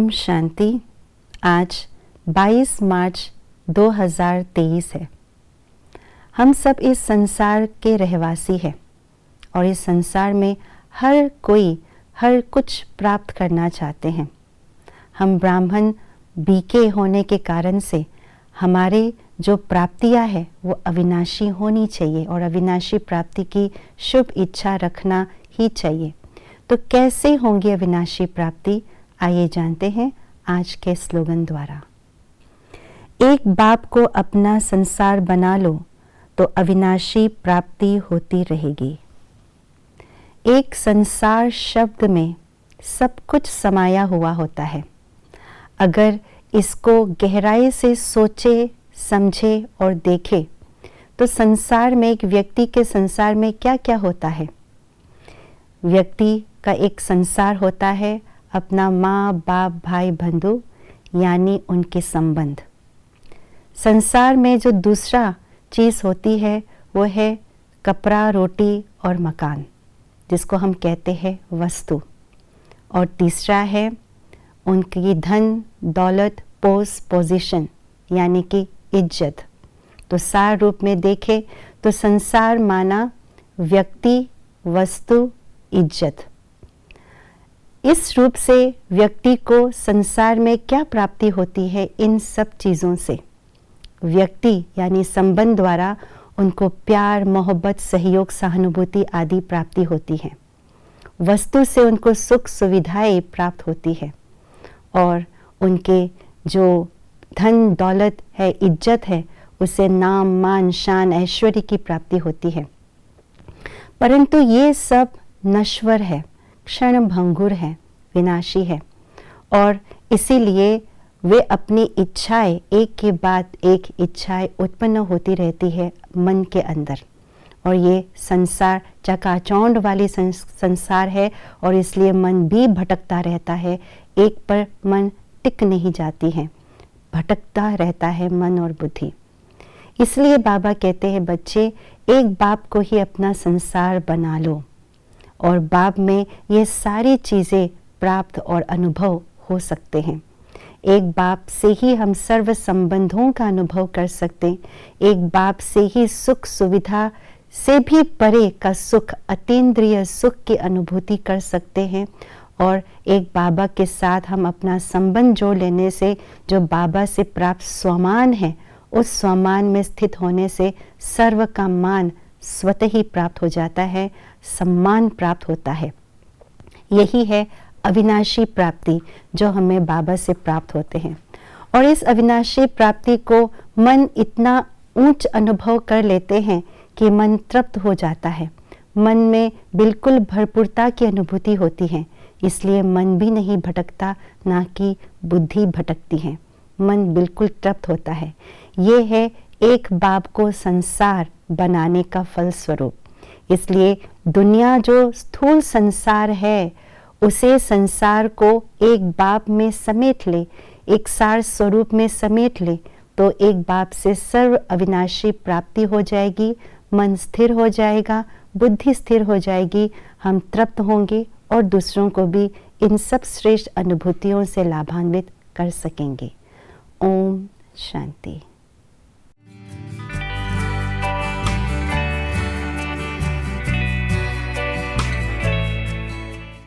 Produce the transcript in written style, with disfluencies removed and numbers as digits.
ओम शांति। आज 22 मार्च 2023 है। हम सब इस संसार के रहवासी हैं और इस संसार में हर कोई हर कुछ प्राप्त करना चाहते हैं। हम ब्राह्मण बीके होने के कारण से हमारे जो प्राप्तियां है वो अविनाशी होनी चाहिए और अविनाशी प्राप्ति की शुभ इच्छा रखना ही चाहिए। तो कैसे होंगी अविनाशी प्राप्ति, आइए जानते हैं आज के स्लोगन द्वारा। एक बाप को अपना संसार बना लो तो अविनाशी प्राप्ति होती रहेगी। एक संसार शब्द में सब कुछ समाया हुआ होता है। अगर इसको गहराई से सोचे, समझे और देखे तो संसार में, एक व्यक्ति के संसार में क्या क्या होता है। व्यक्ति का एक संसार होता है अपना माँ बाप भाई बंधु यानी उनके संबंध। संसार में जो दूसरा चीज़ होती है वो है कपड़ा, रोटी और मकान, जिसको हम कहते हैं वस्तु। और तीसरा है उनकी धन दौलत, पोजीशन यानी कि इज्जत। तो सार रूप में देखें तो संसार माना व्यक्ति, वस्तु, इज्जत। इस रूप से व्यक्ति को संसार में क्या प्राप्ति होती है, इन सब चीज़ों से व्यक्ति यानी संबंध द्वारा उनको प्यार, मोहब्बत, सहयोग, सहानुभूति आदि प्राप्ति होती है। वस्तु से उनको सुख सुविधाएं प्राप्त होती है और उनके जो धन दौलत है, इज्जत है, उसे नाम मान शान ऐश्वर्य की प्राप्ति होती है। परंतु ये सब नश्वर है, क्षण भंगुर है, विनाशी है और इसीलिए वे अपनी इच्छाएं एक के बाद एक इच्छाएं उत्पन्न होती रहती है मन के अंदर। और ये संसार चकाचौंध वाली संसार है और इसलिए मन भी भटकता रहता है, एक पर मन टिक नहीं जाती है, भटकता रहता है मन और बुद्धि। इसलिए बाबा कहते हैं बच्चे, एक बाप को ही अपना संसार बना लो और बाप में ये सारी चीज़ें प्राप्त और अनुभव हो सकते हैं। एक बाप से ही हम सर्व संबंधों का अनुभव कर सकते हैं। एक बाप से ही सुख सुविधा से भी परे का सुख, अतीन्द्रिय सुख की अनुभूति कर सकते हैं। और एक बाबा के साथ हम अपना संबंध जोड़ लेने से जो बाबा से प्राप्त स्वमान है, उस स्वमान में स्थित होने से सर्व का मान स्वतः ही प्राप्त हो जाता है, सम्मान प्राप्त होता है। यही है अविनाशी प्राप्ति जो हमें बाबा से प्राप्त होते हैं। और इस अविनाशी प्राप्ति को मन इतना ऊंच अनुभव कर लेते हैं कि मन तृप्त हो जाता है, मन में बिल्कुल भरपूरता की अनुभूति होती है। इसलिए मन भी नहीं भटकता, ना कि बुद्धि भटकती है, मन बिल्कुल तृप्त होता है। ये है एक बाप को संसार बनाने का फल स्वरूप। इसलिए दुनिया जो स्थूल संसार है, उसे संसार को एक बाप में समेट ले, एक सार स्वरूप में समेट ले तो एक बाप से सर्व अविनाशी प्राप्ति हो जाएगी। मन स्थिर हो जाएगा, बुद्धि स्थिर हो जाएगी, हम तृप्त होंगे और दूसरों को भी इन सब श्रेष्ठ अनुभूतियों से लाभान्वित कर सकेंगे। ओम शांति।